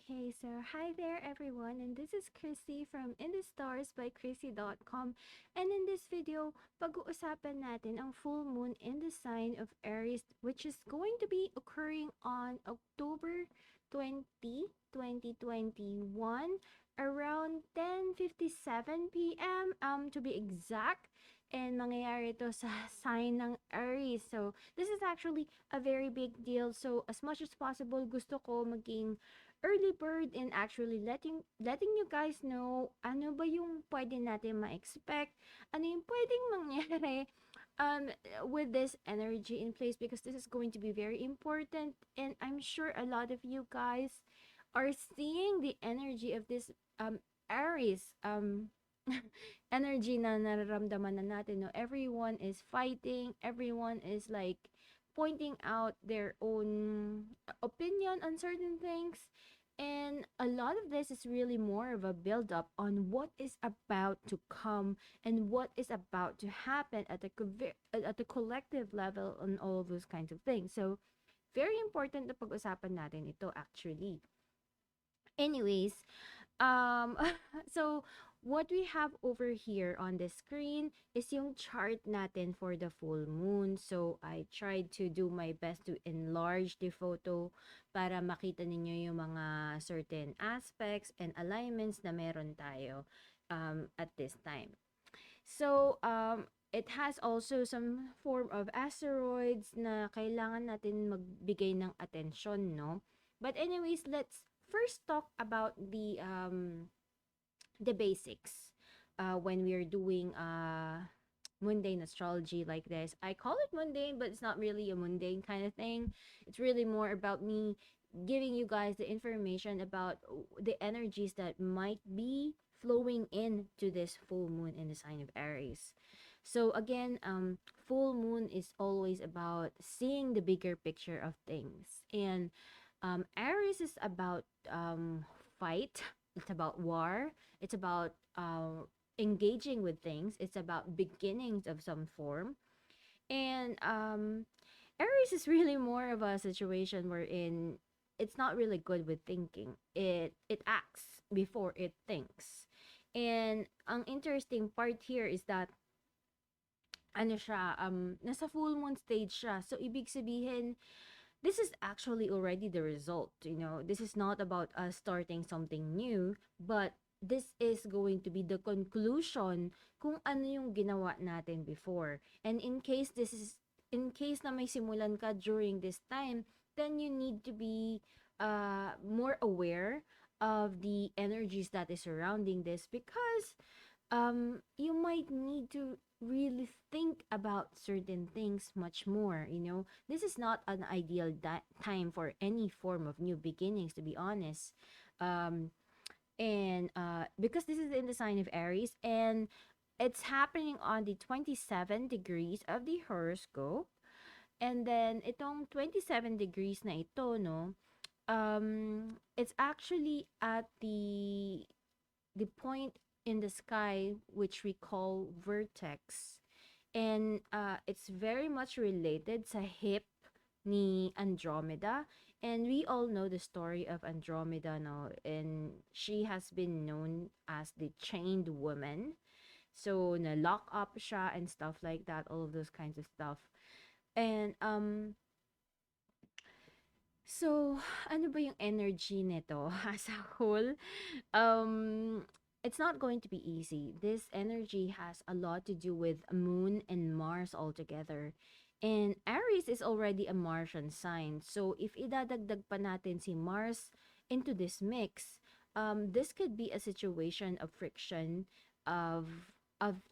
Okay, so hi there everyone, and this is Krissy from InTheStarsByKrissy.com. And in this video, pag-uusapan natin ang full moon in the sign of Aries, which is going to be occurring on October 20, 2021, around 10:57 p.m. To be exact. And mangyayari ito sa sign ng Aries. So, this is actually a very big deal. So, as much as possible, gusto ko maging early bird in actually letting you guys know ano ba yung pwede natin ma-expect, ano yung pwedeng mangyari um with this energy in place, because this is going to be very important, and I'm sure a lot of you guys are seeing the energy of this Aries energy na nararamdaman na natin, no? Everyone is fighting, everyone is like pointing out their own opinion on certain things. And a lot of this is really more of a build up on what is about to come and what is about to happen at the collective level on all of those kinds of things. So, very important na pag-usapan natin ito actually. Anyways, um, so what we have over here on the screen is yung chart natin for the full moon. So I tried to do my best to enlarge the photo para makita ninyo yung mga certain aspects and alignments na meron tayo at this time. So it has also some form of asteroids na kailangan natin magbigay ng atensyon, no? But anyways, let's first talk about the basics when we're doing mundane astrology like this. I call it mundane, but it's not really a mundane kind of thing. It's really more about me giving you guys the information about the energies that might be flowing into this full moon in the sign of Aries. So again, full moon is always about seeing the bigger picture of things, and Aries is about fight. It's about war. It's about engaging with things. It's about beginnings of some form. And Aries is really more of a situation wherein it's not really good with thinking. It acts before it thinks. And ang interesting part here is that ano siya, nasa full moon stage siya. So ibig sabihin, this is actually already the result. This is not about us starting something new, but this is going to be the conclusion kung ano yung ginawa natin before. And in case na may simulan ka during this time, then you need to be more aware of the energies that is surrounding this, because you might need to really think about certain things much more. This is not an ideal time for any form of new beginnings, to be honest. And because this is in the sign of Aries, and it's happening on the 27 degrees of the horoscope. And then itong 27 degrees na ito, no, it's actually at the point in the sky which we call vertex, and it's very much related sa hip ni Andromeda. And we all know the story of Andromeda, no, and she has been known as the chained woman. So na lock up siya and stuff like that, all of those kinds of stuff. And so ano ba yung energy nito as a whole? It's not going to be easy. This energy has a lot to do with Moon and Mars altogether. And Aries is already a Martian sign. So if idadagdag pa natin si Mars into this mix, this could be a situation of friction, of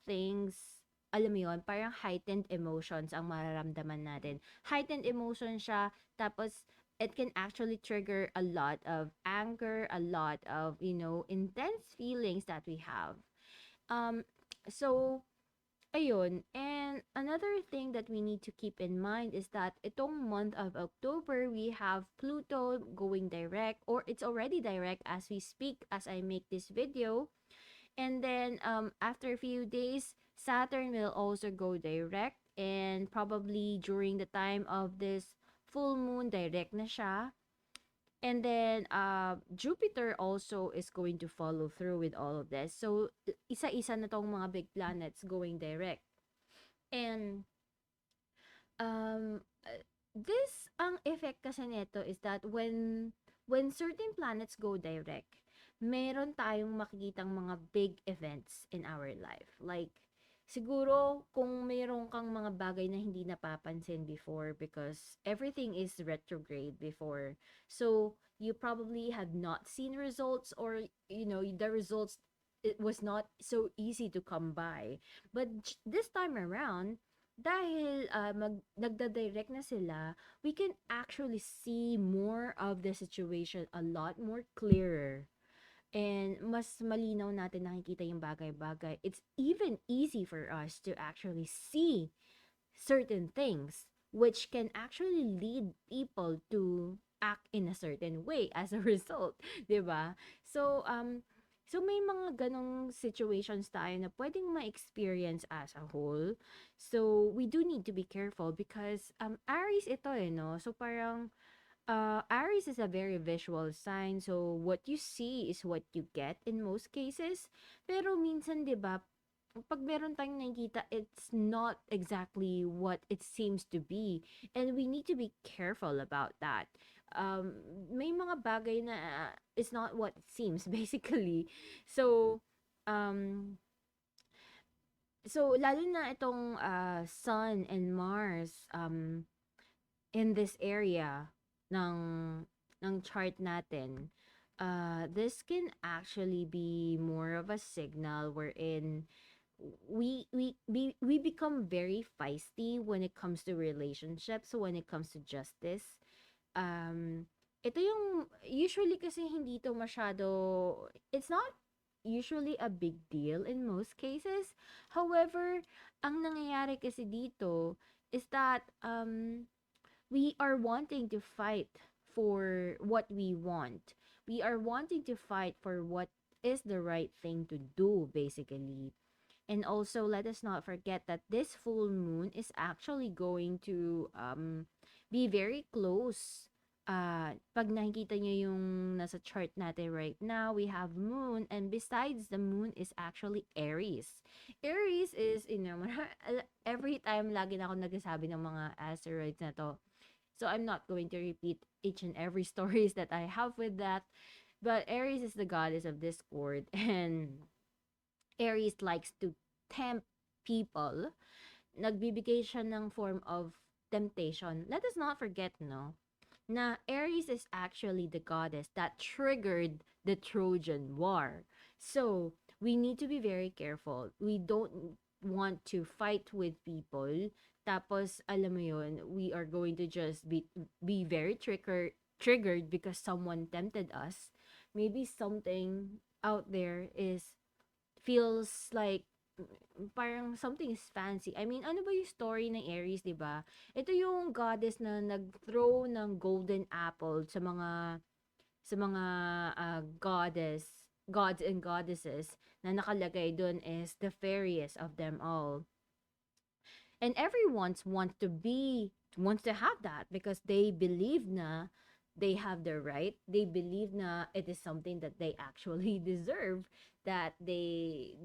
things, alam mo yun, parang heightened emotions ang mararamdaman natin. Heightened emotion siya, tapos it can actually trigger a lot of anger, a lot of, intense feelings that we have. So, ayun. And another thing that we need to keep in mind is that itong month of October, we have Pluto going direct, or it's already direct as we speak, as I make this video. And then, after a few days, Saturn will also go direct, and probably during the time of this full moon, direct na siya. And then Jupiter also is going to follow through with all of this. So isa-isa na tong mga big planets going direct. And this ang effect kasi nito is that when certain planets go direct, meron tayong makikitang mga big events in our life. Like, siguro kung meron kang mga bagay na hindi napapansin before because everything is retrograde before. So, you probably have not seen results, or, the results, it was not so easy to come by. But this time around, dahil nagda-direct na sila, we can actually see more of the situation a lot more clearer. And mas malinaw natin nakikita yung bagay-bagay. It's even easy for us to actually see certain things which can actually lead people to act in a certain way as a result, 'di ba? So may mga ganong situations tayo na pwedeng ma-experience as a whole. So we do need to be careful because Aries ito no. So parang Aries is a very visual sign. So what you see is what you get in most cases. Pero minsan 'di ba, pag meron tayong nakikita, it's not exactly what it seems to be. And we need to be careful about that. Um, may mga bagay na it's not what it seems, basically. So, um, so lalo na itong Sun and Mars in this area ng chart natin, this can actually be more of a signal wherein we become very feisty when it comes to relationships, when it comes to justice. um Ito yung usually kasi hindi to masyado, it's not usually a big deal in most cases. However, ang nangyayari kasi dito is that we are wanting to fight for what we want. We are wanting to fight for what is the right thing to do, basically. And also, let us not forget that this full moon is actually going to be very close. Pag nakikita nyo yung nasa chart natin right now, we have moon, and besides the moon is actually Aries. Aries is, every time lagi na ako nagsasabi ng mga asteroids na to. So I'm not going to repeat each and every stories that I have with that. But Aries is the goddess of discord, and Aries likes to tempt people. Nagbibigay siya ng form of temptation. Let us not forget, no, na Aries is actually the goddess that triggered the Trojan War. So, we need to be very careful. We don't want to fight with people. Tapos, alam mo yun, we are going to just be very triggered because someone tempted us. Maybe something out there feels like parang something is fancy. I mean, ano ba yung story ng Aries, 'di ba? Ito yung goddess na nag-throw ng golden apple sa mga gods and goddesses na nakalagay doon is the fairest of them all. And wants to have that because they believe na they have the right. They believe na it is something that they actually deserve, that they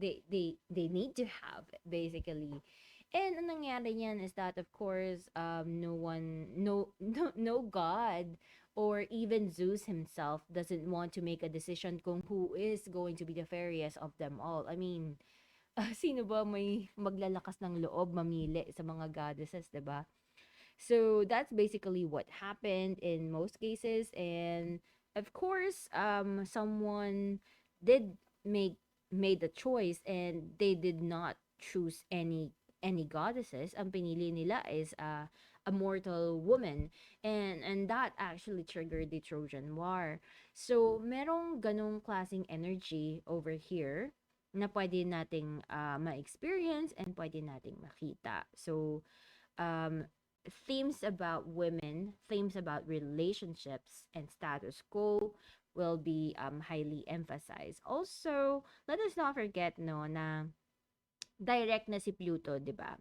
need to have, basically. And ang nangyari niyan is that, of course, no one, no god or even Zeus himself doesn't want to make a decision kung who is going to be the fairest of them all. I mean, sino ba may maglalakas ng loob mamili sa mga goddesses, 'di ba? So that's basically what happened in most cases. And of course, someone did make made the choice, and they did not choose any goddesses. Ang pinili nila is a mortal woman, and that actually triggered the Trojan War. So merong ganong klaseng energy over here na pwede nating ma-experience and pwede nating makita. So um, themes about women, themes about relationships and status quo will be highly emphasized. Also, let us not forget no na direct na si Pluto, 'di ba?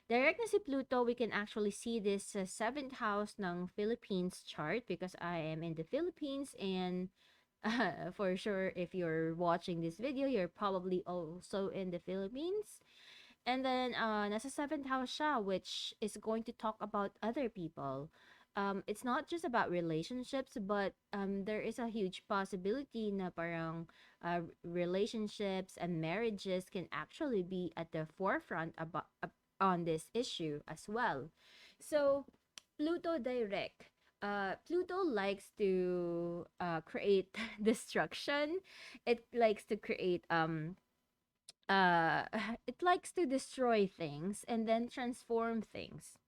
Direct na si Pluto, we can actually see this sa 7th house ng Philippines chart because I am in the Philippines, and for sure, if you're watching this video, you're probably also in the Philippines. And then, nasa 7th house siya, which is going to talk about other people. It's not just about relationships, but there is a huge possibility na parang relationships and marriages can actually be at the forefront about on this issue as well. So, Pluto direct. Pluto likes to create destruction. It likes to create uh it likes to destroy things and then transform things.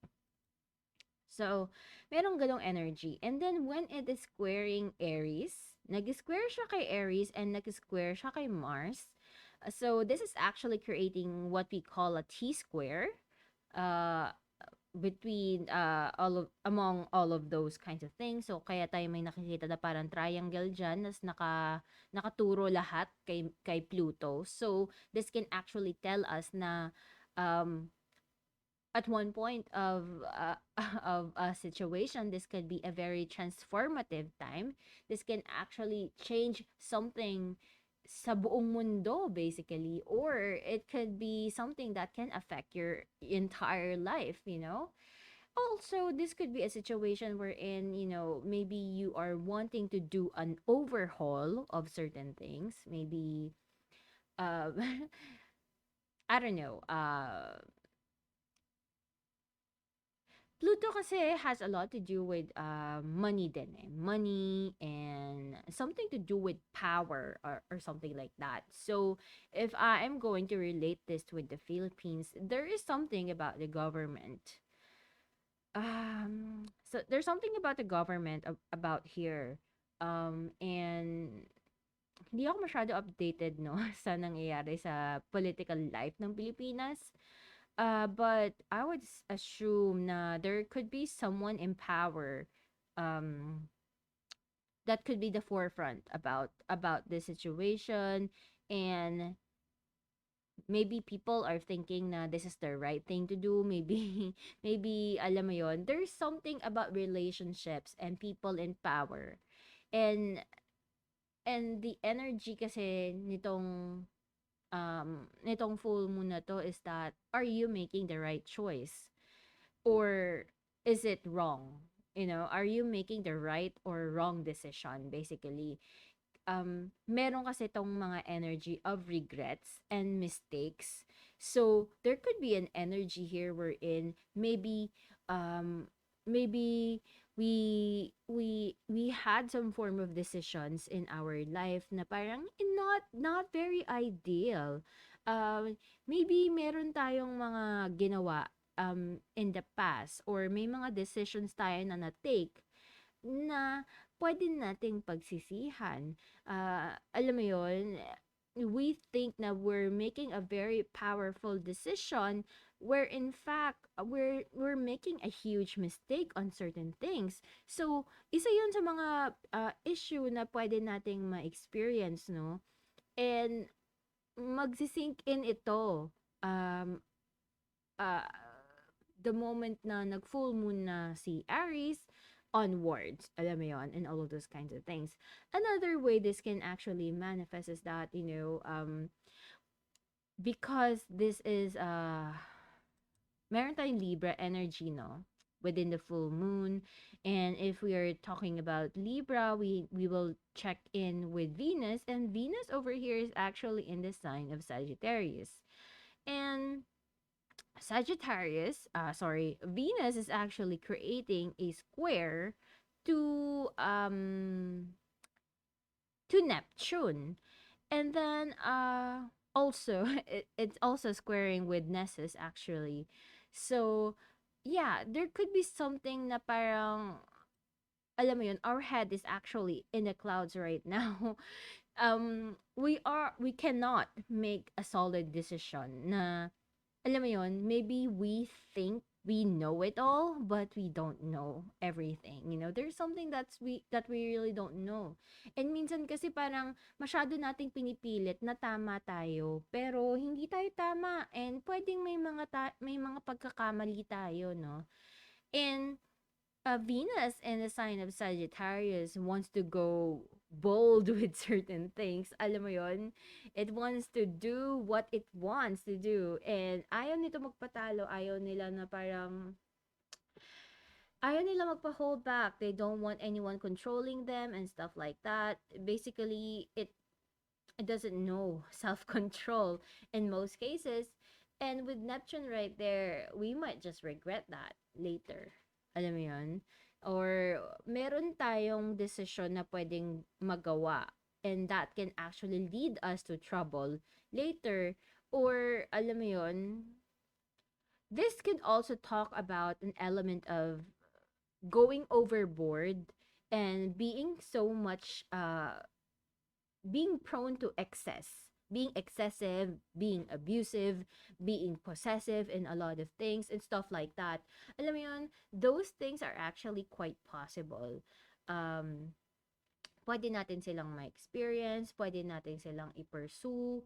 So, merong ganong energy. And then when it is squaring Aries, nag-square siya kay Aries and nag-square siya kay Mars. So, this is actually creating what we call a T-square. Uh, between among all of those kinds of things. So kaya tayo may nakikita na parang triangle diyan nas nakaturo lahat kay Pluto. So this can actually tell us na um at one point of a situation, this could be a very transformative time. This can actually change something sa buong mundo basically, or it could be something that can affect your entire life, you know. Also, this could be a situation wherein, you know, maybe you are wanting to do an overhaul of certain things, maybe uh I don't know, Pluto kasi has a lot to do with money din eh. Money and something to do with power, or something like that. So, if I am going to relate this with the Philippines, there is something about the government. So there's something about the government about here. And hindi ako masyado updated no sa nangyayari sa political life ng Pilipinas. But I would assume na there could be someone in power um that could be the forefront about this situation, and maybe people are thinking na this is the right thing to do, maybe maybe alam mo yon, there's something about relationships and people in power, and the energy kasi nitong full moon na to is that, are you making the right choice or is it wrong? You know, are you making the right or wrong decision basically? Meron kasi tong mga energy of regrets and mistakes. So, there could be an energy here wherein um, maybe we had some form of decisions in our life na parang not very ideal. Maybe meron tayong mga ginawa in the past, or may mga decisions tayo na na-take na pwede nating pagsisihan. Alam mo yun, we think na we're making a very powerful decision where in fact we're making a huge mistake on certain things. So, isa yun sa mga issue na pwede nating ma-experience, no? And magsisink in ito um uh, the moment na nag-full moon na si Aries onwards. Alam mo yun, and all of those kinds of things. Another way this can actually manifest is that, you know, because this is, meron tayong Libra energy, no? Within the full moon. And if we are talking about Libra, we will check in with Venus. And Venus over here is actually in the sign of Sagittarius. And Venus is actually creating a square to Neptune. And then also it's also squaring with Nessus actually. So, yeah, there could be something na parang alam mo yun, our head is actually in the clouds right now. We cannot make a solid decision na alam mo yun, maybe we think we know it all, but we don't know everything. You know, there's something that we really don't know. And minsan kasi parang masyado nating pinipilit na tama tayo, pero hindi tayo tama, and pwedeng may mga pagkakamali tayo, no? And Venus in the sign of Sagittarius wants to go bold with certain things. Alam mo yon? It wants to do what it wants to do. And ayaw nito magpatalo. Ayaw nila magpa-hold back. They don't want anyone controlling them and stuff like that. Basically, it doesn't know self-control in most cases. And with Neptune right there, we might just regret that later. Alam mo yun? Or meron tayong desisyon na pwedeng magawa, and that can actually lead us to trouble later. Or alam mo yun, this could also talk about an element of going overboard and being so much being prone to excess, being excessive, being abusive, being possessive in a lot of things and stuff like that. Alam mo yun, those things are actually quite possible. Um, Pwede natin silang ma-experience, pwede natin silang i-pursue,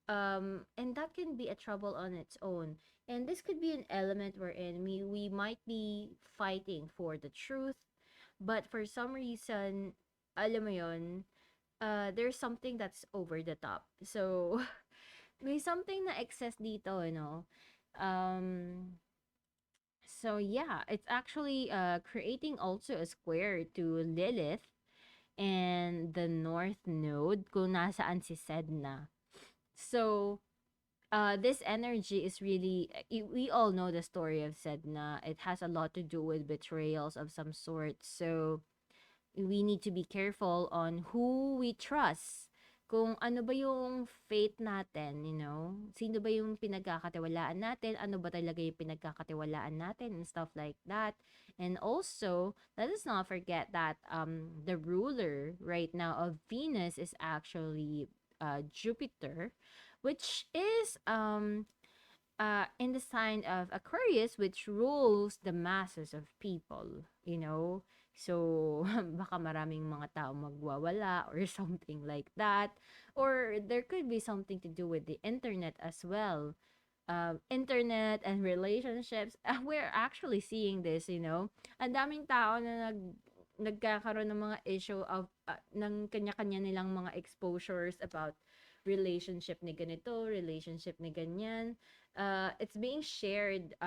and that can be a trouble on its own. And this could be an element wherein we might be fighting for the truth, but for some reason, alam mo yun, there's something that's over the top. So, may something na excess dito, you know. So yeah, it's actually creating also a square to Lilith and the North Node kung nasaan si Sedna. So, this energy is really, we all know the story of Sedna. It has a lot to do with betrayals of some sort. So, we need to be careful on who we trust. Kung ano ba yung faith natin, you know? Sino ba yung pinagkakatiwalaan natin? Ano ba talaga yung pinagkakatiwalaan natin and stuff like that. And also, let us not forget that the ruler right now of Venus is actually Jupiter, which is in the sign of Aquarius, which rules the masses of people, you know. So, baka maraming mga tao magwawala or something like that. Or there could be something to do with the internet as well. Internet and relationships. We're actually seeing this, you know. Ang daming tao na nagkakaroon ng mga issue of ng kanya-kanya nilang mga exposures about relationship ni ganito, relationship ni ganyan. It's being shared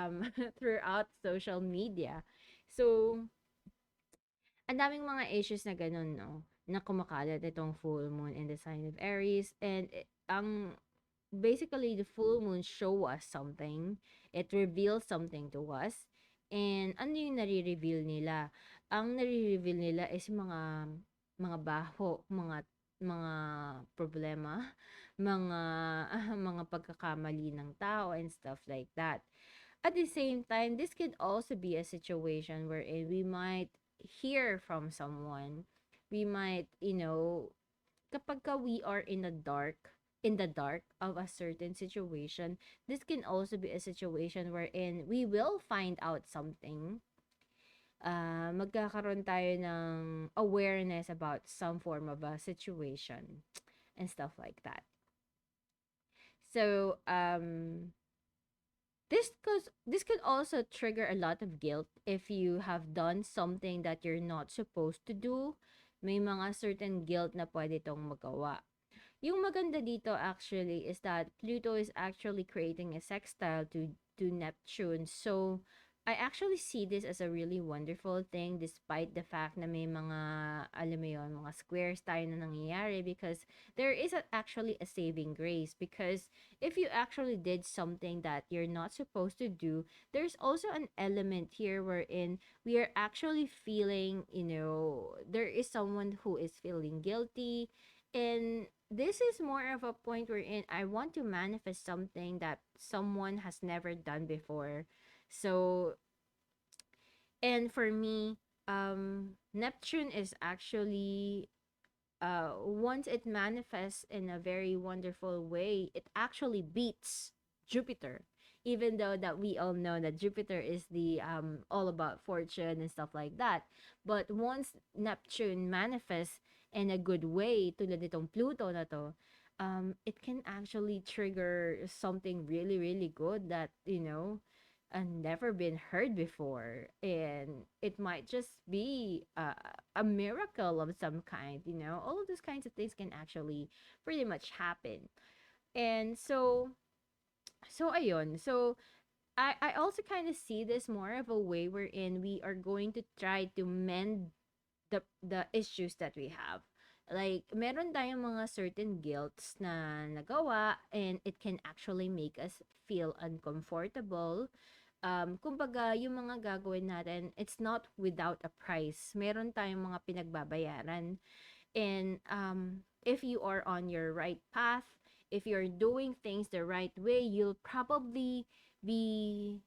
throughout social media. So, ang daming mga issues na ganun, no? Na kumakalat itong full moon in the sign of Aries. And ang basically, the full moon show us something. It reveals something to us. And ano yung nare-reveal nila? Ang nare-reveal nila is mga baho, mga problema, mga mga pagkakamali ng tao and stuff like that. At the same time, this could also be a situation wherein we might hear from someone. We might, you know, kapag we are in the dark of a certain situation, this can also be a situation wherein we will find out something. Magkakaroon tayo ng awareness about some form of a situation and stuff like that. So, this could also trigger a lot of guilt if you have done something that you're not supposed to do. May mga certain guilt na pwede tong magawa. Yung maganda dito actually is that Pluto is actually creating a sextile to Neptune. So, I actually see this as a really wonderful thing despite the fact na may mga, alam mo yun, mga squares tayo na nangyayari, because there is actually a saving grace. Because if you actually did something that you're not supposed to do, there's also an element here wherein we are actually feeling, you know, there is someone who is feeling guilty. And this is more of a point wherein I want to manifest something that someone has never done before. So, and for me, Neptune is actually, once it manifests in a very wonderful way, it actually beats Jupiter. even though that we all know that Jupiter is the all about fortune and stuff like that. But once Neptune manifests in a good way, tulad nitong Pluto na to, it can actually trigger something really, really good that, never been heard before. And it might just be a miracle of some kind, all of those kinds of things can actually pretty much happen. And so ayun. So I also kind of see this more of a way wherein we are going to try to mend the issues that we have. Like, meron tayong mga certain guilts na nagawa and it can actually make us feel uncomfortable. Kumbaga, yung mga gagawin natin, it's not without a price. Meron tayong mga pinagbabayaran. And if you are on your right path, if you're doing things the right way, you'll probably be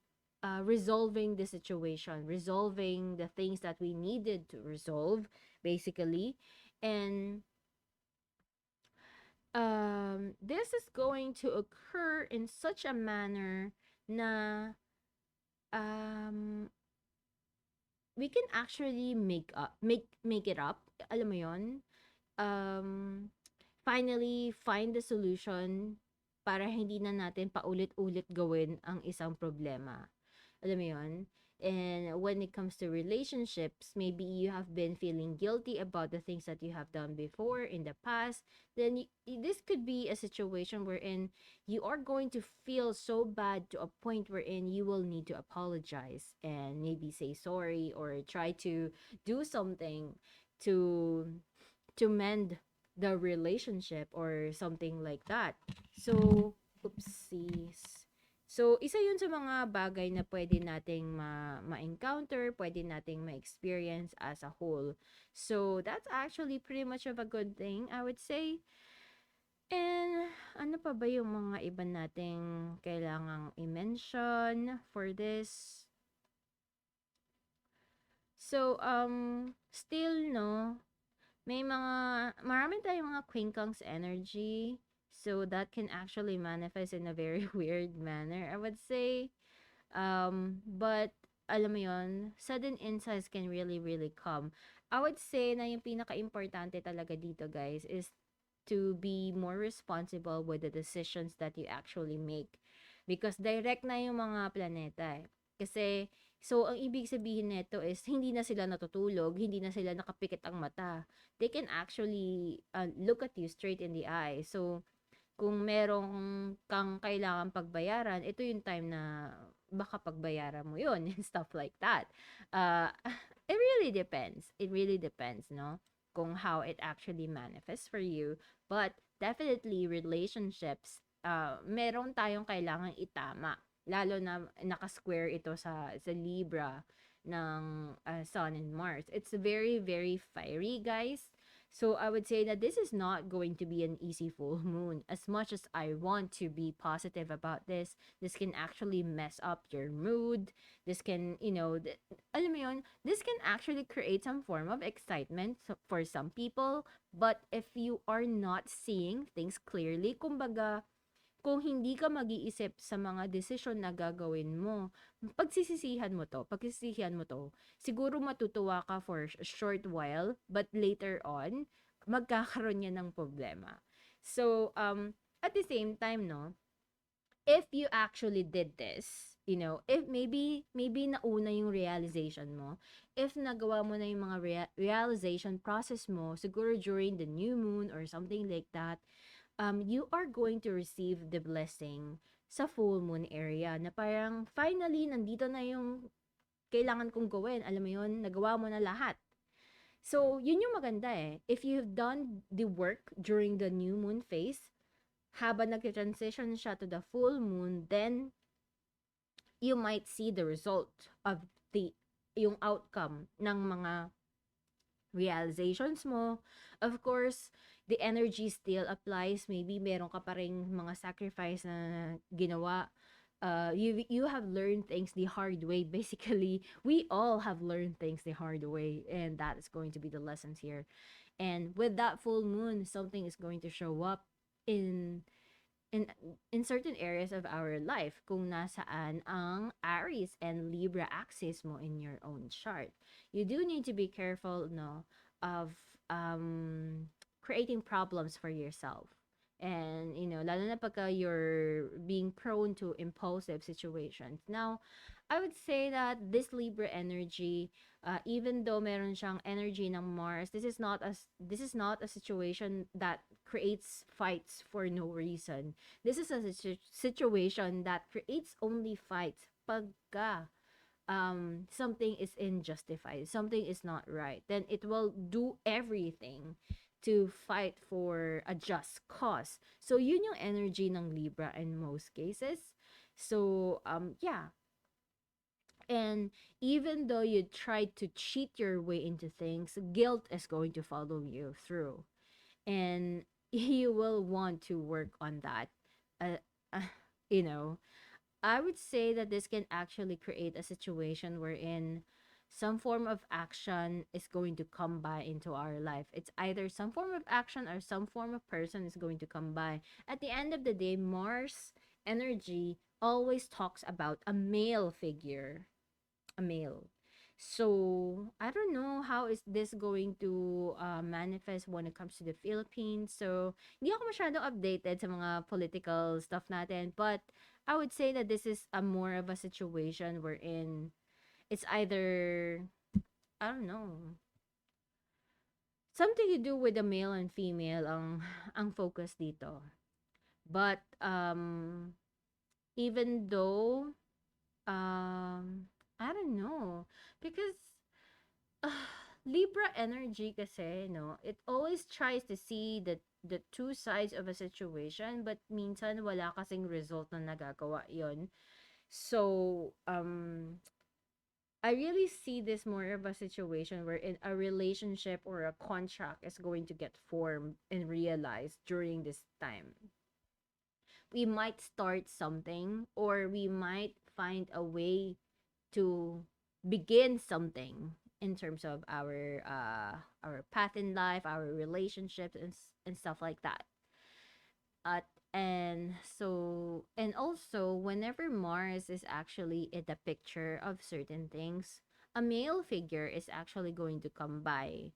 resolving the situation, resolving the things that we needed to resolve, basically. And this is going to occur in such a manner na um, we can actually make it up. Alam mo yon? um, Finally find the solution para hindi na natin paulit-ulit gawin ang isang problema. Alam mo yun? And when it comes to relationships, maybe you have been feeling guilty about the things that you have done before in the past, then this could be a situation wherein you are going to feel so bad to a point wherein you will need to apologize and maybe say sorry or try to do something to mend the relationship or something like that. So, oopsies. So, isa yun sa mga bagay na pwede nating ma-encounter, pwede nating ma-experience as a whole. So, that's actually pretty much of a good thing, I would say. And ano pa ba yung mga iba nating kailangang i-mention for this? So, still, no, marami tayong mga quinkang's energy. So, that can actually manifest in a very weird manner, I would say. But, alam mo yon, sudden insights can really, really come. I would say na yung pinaka-importante talaga dito, guys, is to be more responsible with the decisions that you actually make. Because direct na yung mga planeta eh. Kasi, so, ang ibig sabihin nito is, hindi na sila natutulog, hindi na sila nakapikit ang mata. They can actually look at you straight in the eye. So, kung merong kang kailangan pagbayaran, ito yung time na baka pagbayaran mo yun and stuff like that. Uh, it really depends. It really depends, no? Kung how it actually manifests for you. But definitely relationships, meron tayong kailangan itama. Lalo na naka-square ito sa Libra ng Sun and Mars. It's very, very fiery, guys. So I would say that this is not going to be an easy full moon. As much as I want to be positive about this can actually mess up your mood. This can, alam mo yun, this can actually create some form of excitement for some people. But if you are not seeing things clearly, kumbaga, kung hindi ka mag-iisip sa mga desisyon na gagawin mo, pagsisisihan mo to, siguro matutuwa ka for a short while, but later on, magkakaroon yan ng problema. So, at the same time, no, if you actually did this, if maybe nauna yung realization mo, if nagawa mo na yung mga realization process mo, siguro during the new moon or something like that, you are going to receive the blessing sa full moon area na parang finally nandito na yung kailangan kong gawin. Alam mo yun, nagawa mo na lahat. So, yun yung maganda eh. If you've done the work during the new moon phase, habang nag-transition siya to the full moon, then you might see the result of yung outcome ng mga realizations mo. Of course, the energy still applies. Maybe meron ka pa ring mga sacrifice na ginawa. You have learned things the hard way. Basically, we all have learned things the hard way, and that is going to be the lessons here. And with that full moon, something is going to show up in in certain areas of our life kung nasaan ang Aries and Libra axis mo in your own chart. You do need to be careful, no, of creating problems for yourself. And, lalo na pagka you're being prone to impulsive situations. Now, I would say that this Libra energy, even though meron siyang energy ng Mars, this is not a situation that creates fights for no reason. This is a situation that creates only fights pagka something is unjustified, something is not right, then it will do everything to fight for a just cause. So yun yung energy ng Libra in most cases. So yeah, and even though you try to cheat your way into things, guilt is going to follow you through. And you will want to work on that. Uh, uh, you know, I would say that this can actually create a situation wherein some form of action is going to come by into our life. It's either some form of action or some form of person is going to come by. At the end of the day, Mars energy always talks about a male figure, a male. So, I don't know how is this going to manifest when it comes to the Philippines. So, hindi ako masyadong updated sa mga political stuff natin. But, I would say that this is a more of a situation wherein it's either, I don't know, something to do with the male and female ang focus dito. But, even though, I don't know, because Libra energy kasi, no, it always tries to see the two sides of a situation, but minsan wala kasing result na nagagawa yon. So, I really see this more of a situation where in a relationship or a contract is going to get formed and realized during this time. We might start something, or we might find a way to begin something in terms of our path in life, our relationships, and stuff like that. And so, and also whenever Mars is actually in the picture of certain things, a male figure is actually going to come by,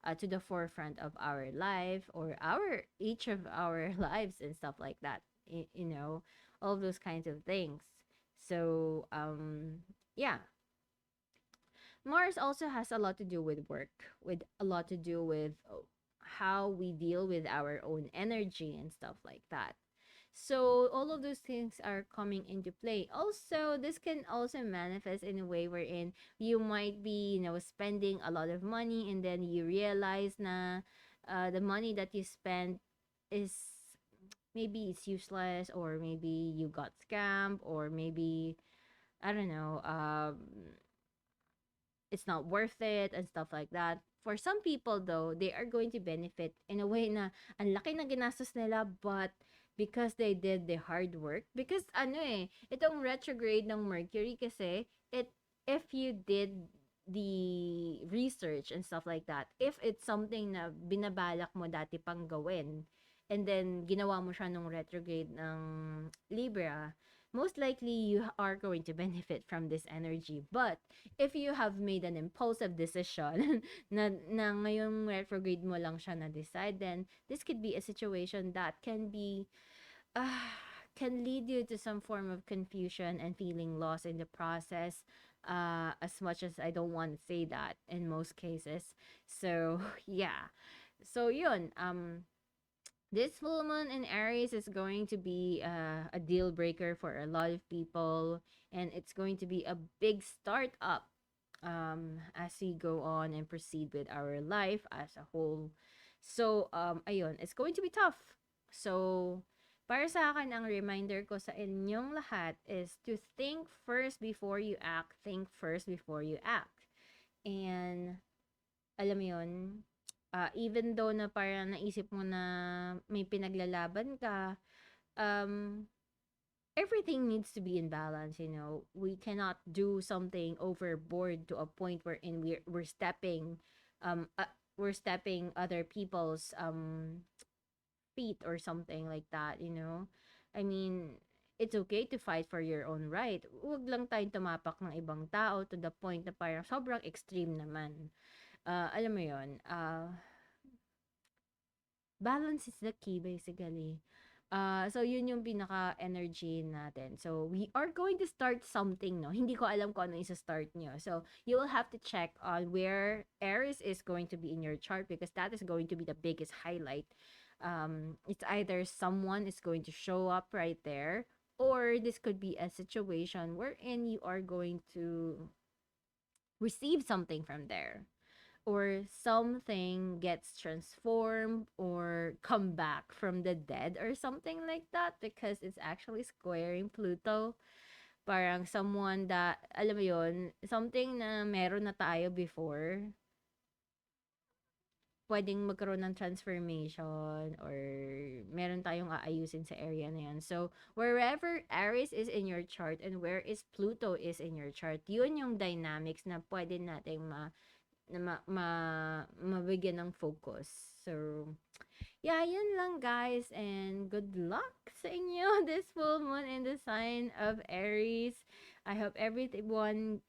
to the forefront of our life, or our each of our lives and stuff like that. All those kinds of things. So yeah, Mars also has a lot to do with work, with a lot to do with how we deal with our own energy and stuff like that. So all of those things are coming into play. Also, this can also manifest in a way wherein you might be, spending a lot of money, and then you realize na the money that you spend is, maybe it's useless, or maybe you got scammed, or maybe, I don't know, it's not worth it and stuff like that. For some people though, they are going to benefit in a way na ang laki na ginastos nila, but because they did the hard work, because itong retrograde ng Mercury kasi, if you did the research and stuff like that, if it's something na binabalak mo dati pang gawin, and then ginawa mo siya nung retrograde ng Libra, most likely you are going to benefit from this energy. But if you have made an impulsive decision na ngayong retrograde mo lang siya na-decide, then this could be a situation that uh, can lead you to some form of confusion and feeling lost in the process. As much as I don't want to say that in most cases. So, yeah. So, yun. This full moon in Aries is going to be a deal breaker for a lot of people, and it's going to be a big start up as we go on and proceed with our life as a whole. So, ayun, it's going to be tough. So, para sa akin, ang reminder ko sa inyong lahat is to think first before you act. Think first before you act. And, alam mo yun, even though na parang naisip mo na may pinaglalaban ka, um, everything needs to be in balance. We cannot do something overboard to a point wherein we're stepping other people's feet or something like that. I mean, it's okay to fight for your own right. Huwag lang tayong tumapak ng ibang tao to the point na parang sobrang extreme naman. Alam mo yon, balance is the key basically. So yun yung pinaka-energy natin. So we are going to start something, no? Hindi ko alam kung ano isa-start nyo. So you will have to check on where Aries is going to be in your chart because that is going to be the biggest highlight. It's either someone is going to show up right there, or this could be a situation wherein you are going to receive something from there, or something gets transformed or come back from the dead or something like that, because it's actually squaring Pluto. Parang someone that, alam mo yun, something na meron na tayo before, pwedeng magkaroon ng transformation or meron tayong aayusin sa area na yan. So, wherever Aries is in your chart and where is Pluto is in your chart, yun yung dynamics na pwede nating mabigyan ng focus. So, yeah, yun lang guys, and good luck sa inyo this full moon in the sign of Aries. I hope everyone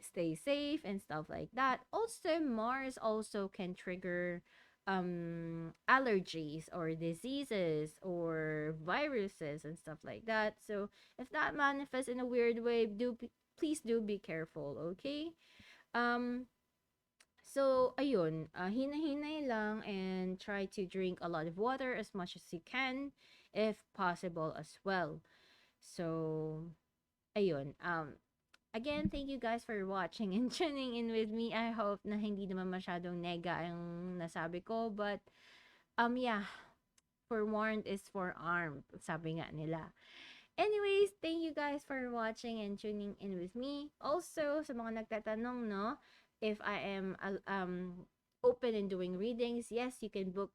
stay safe and stuff like that. Also, Mars also can trigger allergies or diseases or viruses and stuff like that. So, if that manifests in a weird way, please do be careful, okay? Um So, ayun, hinahinay lang and try to drink a lot of water as much as you can, if possible as well. So, ayun, again, thank you guys for watching and tuning in with me. I hope na hindi naman masyadong nega ang nasabi ko, but, yeah, forewarned is forearmed, sabi nga nila. Anyways, thank you guys for watching and tuning in with me. Also, sa mga nagtatanong, no, if I am open and doing readings, yes, you can book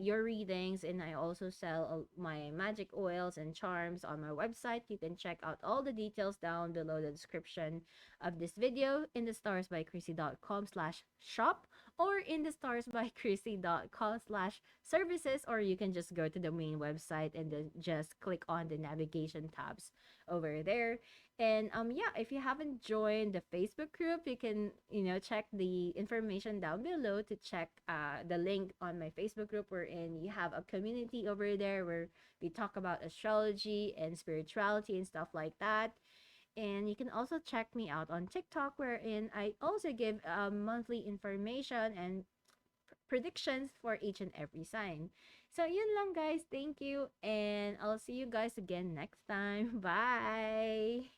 your readings, and I also sell my magic oils and charms on my website. You can check out all the details down below the description of this video in the starsbykrissy.com/shop or in the starsbykrissy.com/services, or you can just go to the main website and then just click on the navigation tabs over there. And yeah, if you haven't joined the Facebook group, you can, check the information down below to check the link on my Facebook group, wherein you have a community over there where we talk about astrology and spirituality and stuff like that. And you can also check me out on TikTok, wherein I also give monthly information and predictions for each and every sign. So, yun lang guys. Thank you. And I'll see you guys again next time. Bye!